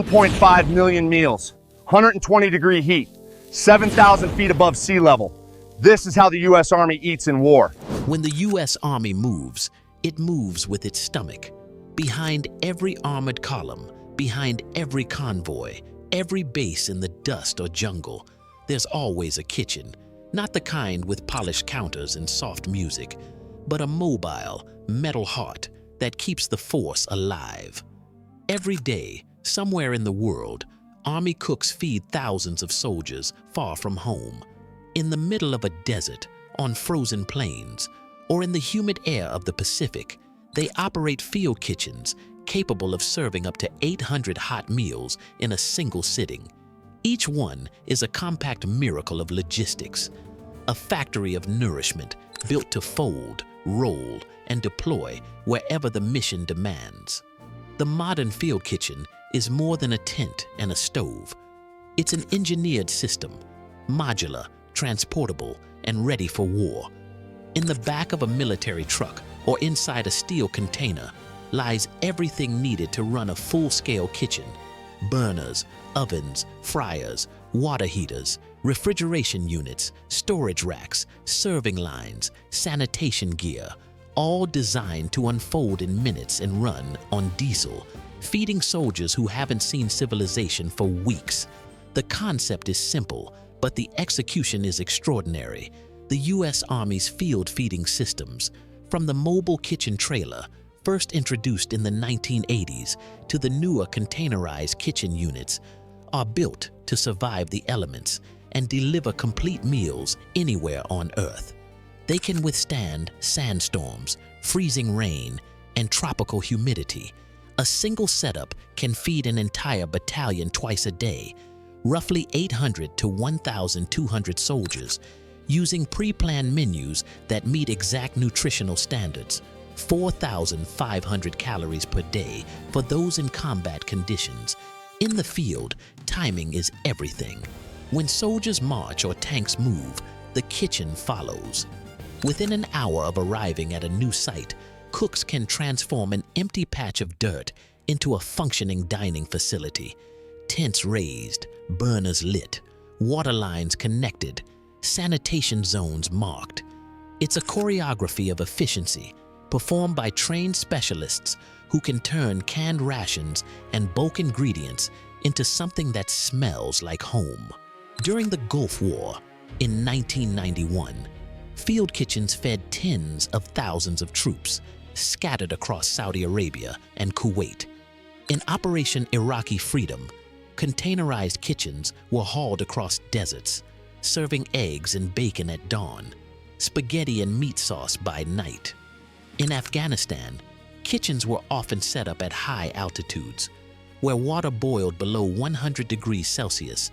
1.5 million meals, 120-degree heat, 7,000 feet above sea level. This is how the U.S. Army eats in war. When the U.S. Army moves, it moves with its stomach. Behind every armored column, behind every convoy, every base in the dust or jungle, there's always a kitchen. Not the kind with polished counters and soft music, but a mobile, metal heart that keeps the force alive. Every day, somewhere in the world, Army cooks feed thousands of soldiers far from home. In the middle of a desert, on frozen plains, or in the humid air of the Pacific, they operate field kitchens capable of serving up to 800 hot meals in a single sitting. Each one is a compact miracle of logistics, a factory of nourishment built to fold, roll, and deploy wherever the mission demands. The modern field kitchen is more than a tent and a stove. It's an engineered system, modular, transportable, and ready for war. In the back of a military truck or inside a steel container lies everything needed to run a full-scale kitchen: burners, ovens, fryers, water heaters, refrigeration units, storage racks, serving lines, sanitation gear, all designed to unfold in minutes and run on diesel, feeding soldiers who haven't seen civilization for weeks. The concept is simple, but the execution is extraordinary. The U.S. Army's field feeding systems, from the mobile kitchen trailer, first introduced in the 1980s, to the newer containerized kitchen units, are built to survive the elements and deliver complete meals anywhere on Earth. They can withstand sandstorms, freezing rain, and tropical humidity. A single setup can feed an entire battalion twice a day, roughly 800 to 1,200 soldiers, using pre-planned menus that meet exact nutritional standards: 4,500 calories per day for those in combat conditions. In the field, timing is everything. When soldiers march or tanks move, the kitchen follows. Within an hour of arriving at a new site, cooks can transform an empty patch of dirt into a functioning dining facility. Tents raised, burners lit, water lines connected, sanitation zones marked. It's a choreography of efficiency, performed by trained specialists who can turn canned rations and bulk ingredients into something that smells like home. During the Gulf War, in 1991, field kitchens fed tens of thousands of troops scattered across Saudi Arabia and Kuwait. In Operation Iraqi Freedom, containerized kitchens were hauled across deserts, serving eggs and bacon at dawn, spaghetti and meat sauce by night. In Afghanistan, kitchens were often set up at high altitudes, where water boiled below 100 degrees Celsius,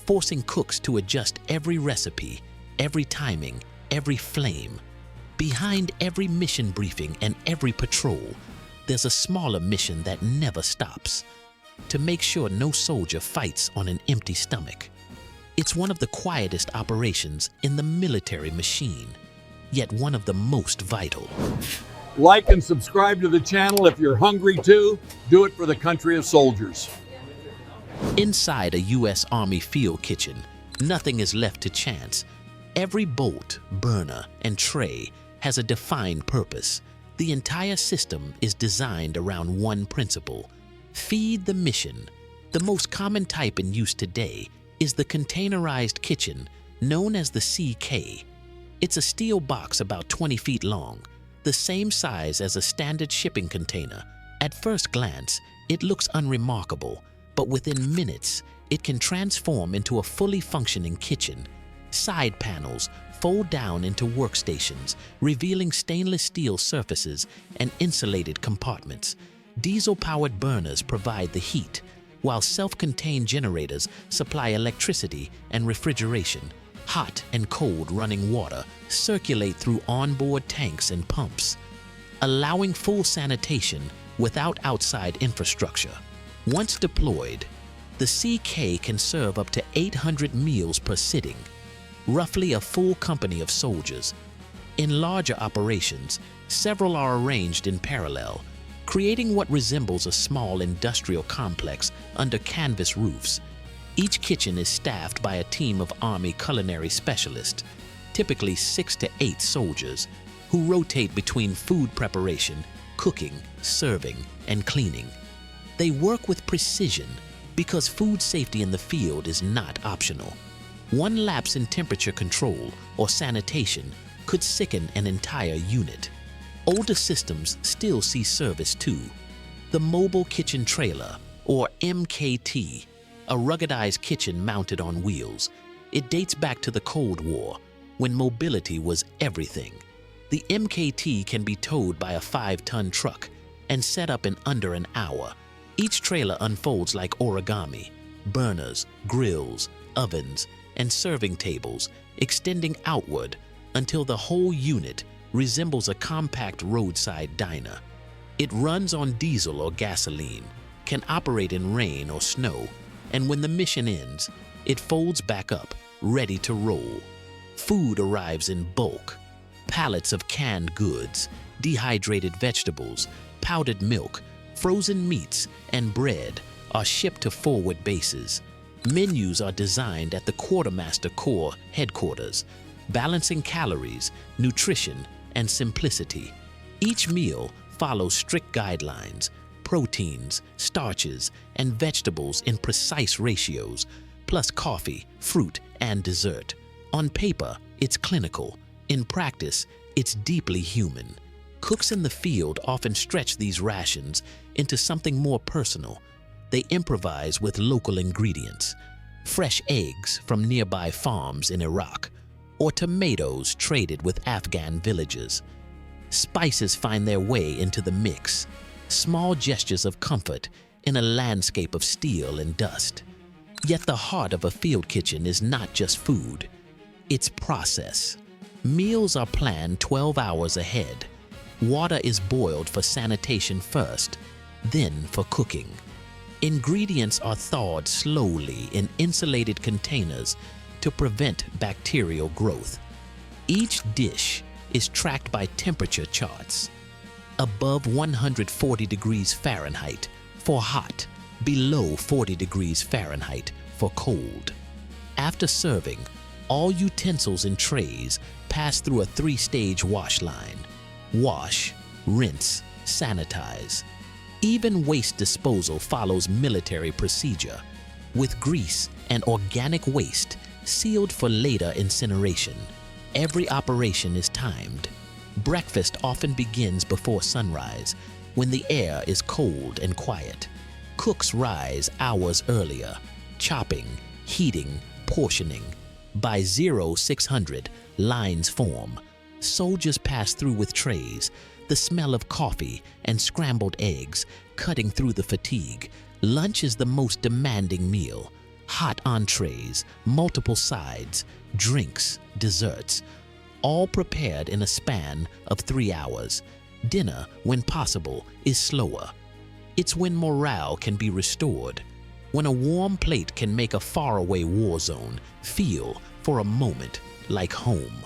forcing cooks to adjust every recipe, every timing, every flame. Behind every mission briefing and every patrol, there's a smaller mission that never stops: to make sure no soldier fights on an empty stomach. It's one of the quietest operations in the military machine, yet one of the most vital. Like and subscribe to the channel if you're hungry too. Do it for the country of soldiers. Inside a U.S. Army field kitchen, nothing is left to chance. Every bolt, burner, and tray has a defined purpose. The entire system is designed around one principle: feed the mission. The most common type in use today is the containerized kitchen, known as the CK. It's a steel box about 20 feet long, the same size as a standard shipping container. At first glance, it looks unremarkable, but within minutes, it can transform into a fully functioning kitchen. Side panels fold down into workstations, revealing stainless steel surfaces and insulated compartments. Diesel-powered burners provide the heat, while self-contained generators supply electricity and refrigeration. Hot and cold running water circulate through onboard tanks and pumps, allowing full sanitation without outside infrastructure. Once deployed, the CK can serve up to 800 meals per sitting, roughly a full company of soldiers. In larger operations, several are arranged in parallel, creating what resembles a small industrial complex under canvas roofs. Each kitchen is staffed by a team of Army Culinary Specialists, typically 6 to 8 soldiers, who rotate between food preparation, cooking, serving, and cleaning. They work with precision because food safety in the field is not optional. One lapse in temperature control or sanitation could sicken an entire unit. Older systems still see service too. The Mobile Kitchen Trailer, or MKT, a ruggedized kitchen mounted on wheels. It dates back to the Cold War, when mobility was everything. The MKT can be towed by a 5-ton truck and set up in under an hour. Each trailer unfolds like origami: burners, grills, ovens, and serving tables extending outward until the whole unit resembles a compact roadside diner. It runs on diesel or gasoline, can operate in rain or snow, and when the mission ends, it folds back up, ready to roll. Food arrives in bulk. Pallets of canned goods, dehydrated vegetables, powdered milk, frozen meats, and bread are shipped to forward bases. Menus are designed at the Quartermaster Corps headquarters, balancing calories, nutrition, and simplicity. Each meal follows strict guidelines: proteins, starches, and vegetables in precise ratios, plus coffee, fruit, and dessert. On paper, it's clinical. In practice, it's deeply human. Cooks in the field often stretch these rations into something more personal. They improvise with local ingredients: fresh eggs from nearby farms in Iraq, or tomatoes traded with Afghan villagers. Spices find their way into the mix, small gestures of comfort in a landscape of steel and dust. Yet the heart of a field kitchen is not just food, it's process. Meals are planned 12 hours ahead. Water is boiled for sanitation first, then for cooking. Ingredients are thawed slowly in insulated containers to prevent bacterial growth. Each dish is tracked by temperature charts: above 140 degrees Fahrenheit for hot, below 40 degrees Fahrenheit for cold. After serving, all utensils and trays pass through a 3-stage wash line: wash, rinse, sanitize. Even waste disposal follows military procedure, with grease and organic waste sealed for later incineration. Every operation is timed. Breakfast often begins before sunrise, when the air is cold and quiet. Cooks rise hours earlier, chopping, heating, portioning. By 0600, lines form. Soldiers pass through with trays, the smell of coffee and scrambled eggs cutting through the fatigue. Lunch is the most demanding meal: hot entrees, multiple sides, drinks, desserts, all prepared in a span of 3 hours. Dinner, when possible, is slower. It's when morale can be restored, when a warm plate can make a faraway war zone feel for a moment like home.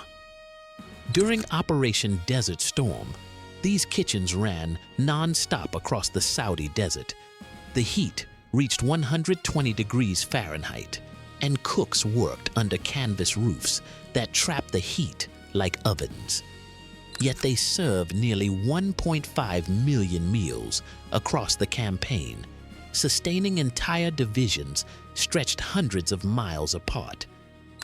During Operation Desert Storm, these kitchens ran non-stop across the Saudi desert. The heat reached 120 degrees Fahrenheit, and cooks worked under canvas roofs that trapped the heat like ovens. Yet they served nearly 1.5 million meals across the campaign, sustaining entire divisions stretched hundreds of miles apart.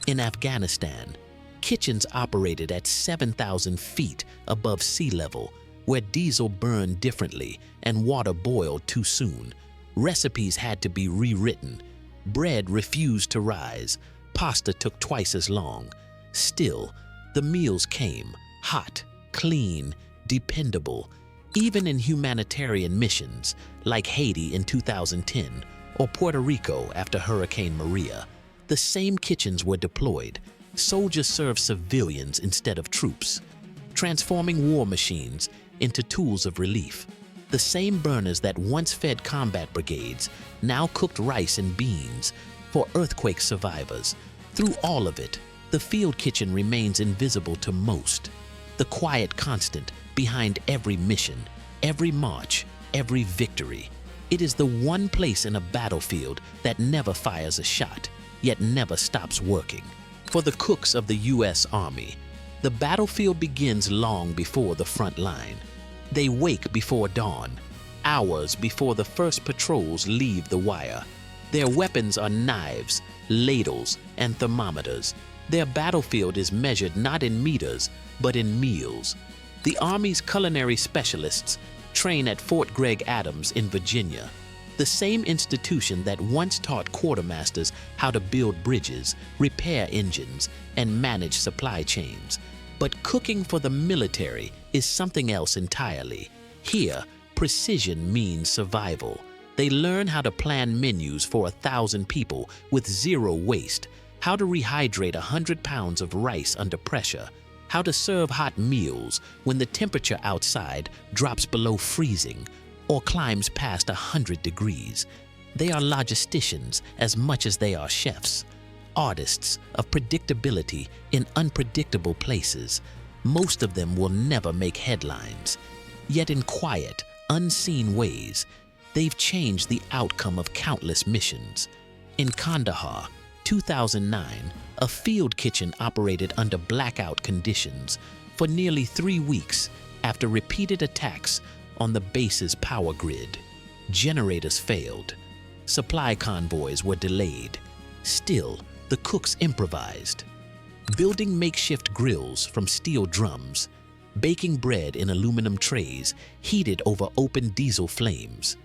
In Afghanistan, kitchens operated at 7,000 feet above sea level, where diesel burned differently and water boiled too soon. Recipes had to be rewritten. Bread refused to rise. Pasta took twice as long. Still, the meals came, hot, clean, dependable. Even in humanitarian missions, like Haiti in 2010 or Puerto Rico after Hurricane Maria, the same kitchens were deployed. Soldiers served civilians instead of troops, transforming war machines into tools of relief. The same burners that once fed combat brigades now cooked rice and beans for earthquake survivors. Through all of it, the field kitchen remains invisible to most, the quiet constant behind every mission, every march, every victory. It is the one place in a battlefield that never fires a shot, yet never stops working. For the cooks of the US Army, the battlefield begins long before the front line. They wake before dawn, hours before the first patrols leave the wire. Their weapons are knives, ladles, and thermometers. Their battlefield is measured not in meters, but in meals. The Army's culinary specialists train at Fort Gregg Adams in Virginia, the same institution that once taught quartermasters how to build bridges, repair engines, and manage supply chains. But cooking for the military is something else entirely. Here, precision means survival. They learn how to plan menus for 1,000 people with zero waste, how to rehydrate 100 pounds of rice under pressure, how to serve hot meals when the temperature outside drops below freezing or climbs past 100 degrees. They are logisticians as much as they are chefs, artists of predictability in unpredictable places. Most of them will never make headlines. Yet in quiet, unseen ways, they've changed the outcome of countless missions. In Kandahar, 2009, a field kitchen operated under blackout conditions for nearly 3 weeks after repeated attacks on the base's power grid. Generators failed. Supply convoys were delayed. Still, the cooks improvised, building makeshift grills from steel drums, baking bread in aluminum trays heated over open diesel flames.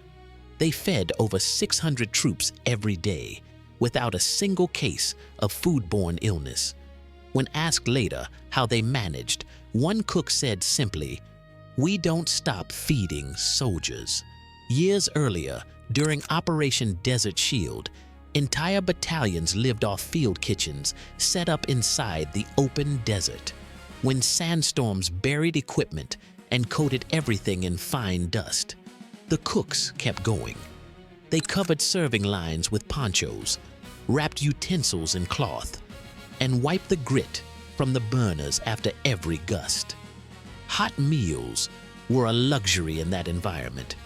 They fed over 600 troops every day without a single case of foodborne illness. When asked later how they managed, one cook said simply, "We don't stop feeding soldiers." Years earlier, during Operation Desert Shield, entire battalions lived off field kitchens set up inside the open desert. When sandstorms buried equipment and coated everything in fine dust, the cooks kept going. They covered serving lines with ponchos, wrapped utensils in cloth, and wiped the grit from the burners after every gust. Hot meals were a luxury in that environment,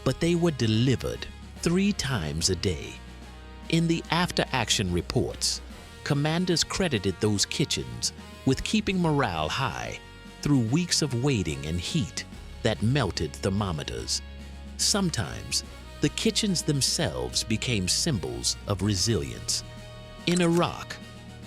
but they were delivered 3 times a day. In the after-action reports, commanders credited those kitchens with keeping morale high through weeks of waiting and heat that melted thermometers. Sometimes, the kitchens themselves became symbols of resilience. In Iraq,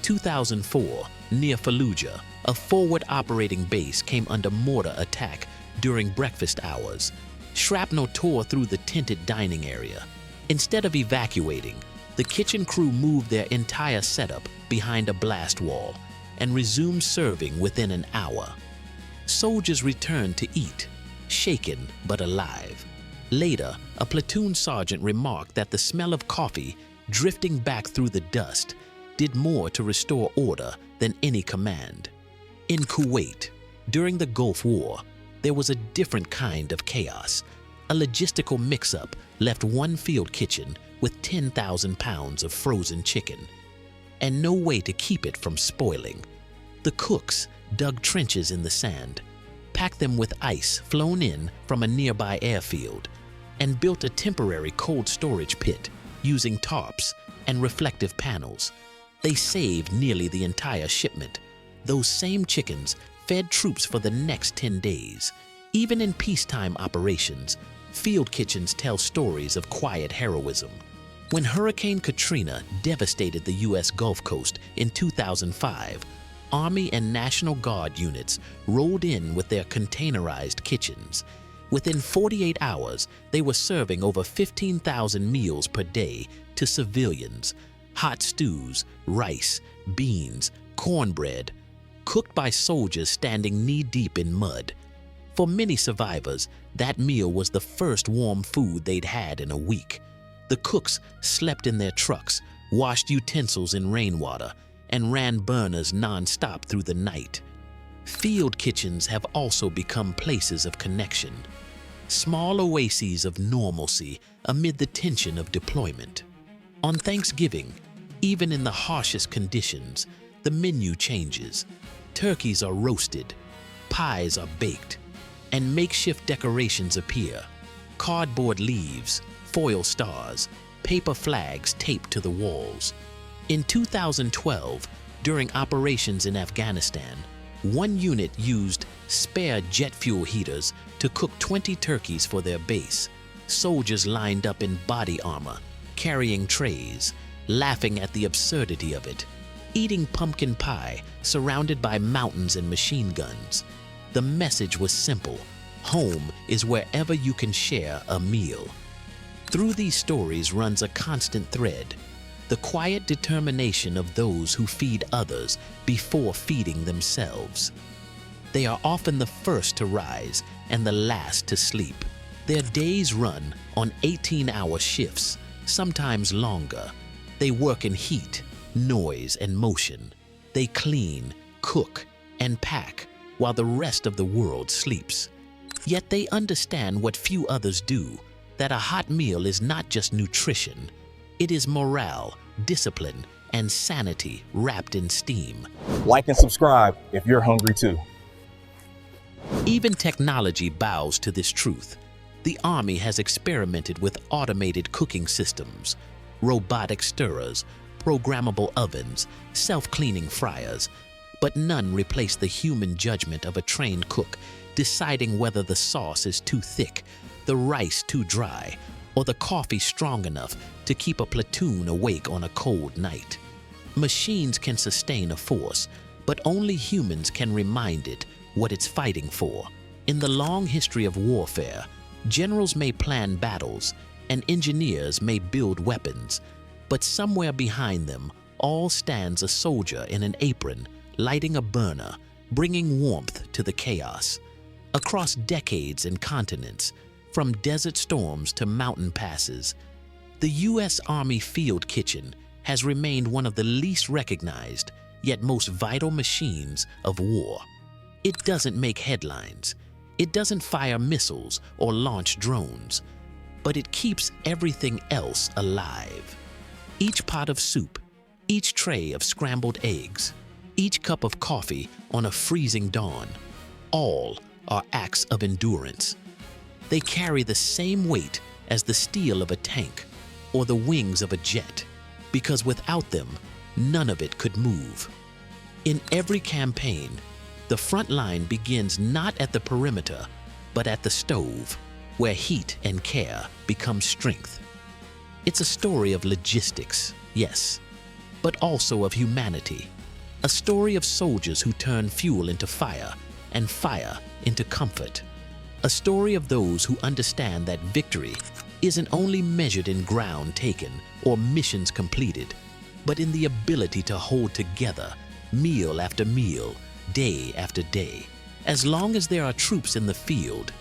2004, near Fallujah, a forward operating base came under mortar attack during breakfast hours. Shrapnel tore through the tented dining area. Instead of evacuating, the kitchen crew moved their entire setup behind a blast wall and resumed serving within an hour. Soldiers returned to eat, shaken but alive. Later, a platoon sergeant remarked that the smell of coffee drifting back through the dust did more to restore order than any command. In Kuwait, during the Gulf War, there was a different kind of chaos. A logistical mix-up left one field kitchen with 10,000 pounds of frozen chicken, and no way to keep it from spoiling. The cooks dug trenches in the sand, packed them with ice flown in from a nearby airfield, and built a temporary cold storage pit using tarps and reflective panels. They saved nearly the entire shipment. Those same chickens fed troops for the next 10 days. Even in peacetime operations, field kitchens tell stories of quiet heroism. When Hurricane Katrina devastated the U.S. Gulf Coast in 2005, Army and National Guard units rolled in with their containerized kitchens. Within 48 hours, they were serving over 15,000 meals per day to civilians. Hot stews, rice, beans, cornbread, cooked by soldiers standing knee-deep in mud. For many survivors, that meal was the first warm food they'd had in a week. The cooks slept in their trucks, washed utensils in rainwater, and ran burners non-stop through the night. Field kitchens have also become places of connection, small oases of normalcy amid the tension of deployment. On Thanksgiving, even in the harshest conditions, the menu changes. Turkeys are roasted, pies are baked, and makeshift decorations appear. cardboard leaves, foil stars, paper flags taped to the walls. In 2012, during operations in Afghanistan, one unit used spare jet fuel heaters to cook 20 turkeys for their base. Soldiers lined up in body armor, carrying trays, laughing at the absurdity of it, eating pumpkin pie surrounded by mountains and machine guns. The message was simple: home is wherever you can share a meal. Through these stories runs a constant thread: the quiet determination of those who feed others before feeding themselves. They are often the first to rise and the last to sleep. Their days run on 18-hour shifts, sometimes longer. They work in heat, noise, and motion. They clean, cook, and pack while the rest of the world sleeps. Yet they understand what few others do, that a hot meal is not just nutrition. It is morale, discipline, and sanity wrapped in steam. Like and subscribe if you're hungry too. Even technology bows to this truth. The Army has experimented with automated cooking systems, robotic stirrers, programmable ovens, self-cleaning fryers, but none replace the human judgment of a trained cook deciding whether the sauce is too thick, the rice too dry, or the coffee strong enough to keep a platoon awake on a cold night. Machines can sustain a force, but only humans can remind it what it's fighting for. In the long history of warfare, generals may plan battles and engineers may build weapons, but somewhere behind them all stands a soldier in an apron, lighting a burner, bringing warmth to the chaos. Across decades and continents, from desert storms to mountain passes, the US Army Field Kitchen has remained one of the least recognized, yet most vital machines of war. It doesn't make headlines. It doesn't fire missiles or launch drones, but it keeps everything else alive. Each pot of soup, each tray of scrambled eggs, each cup of coffee on a freezing dawn, all are acts of endurance. They carry the same weight as the steel of a tank or the wings of a jet, because without them, none of it could move. In every campaign, the front line begins not at the perimeter, but at the stove, where heat and care become strength. It's a story of logistics, yes, but also of humanity. A story of soldiers who turn fuel into fire and fire into comfort. A story of those who understand that victory isn't only measured in ground taken or missions completed, but in the ability to hold together meal after meal, day after day. As long as there are troops in the field,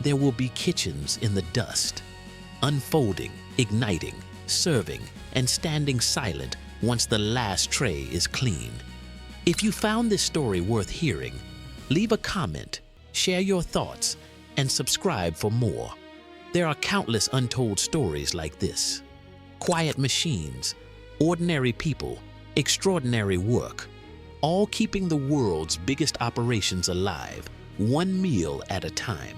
there will be kitchens in the dust, unfolding, igniting, serving, and standing silent once the last tray is clean. If you found this story worth hearing, leave a comment, share your thoughts, and subscribe for more. There are countless untold stories like this. Quiet machines, ordinary people, extraordinary work, all keeping the world's biggest operations alive, one meal at a time.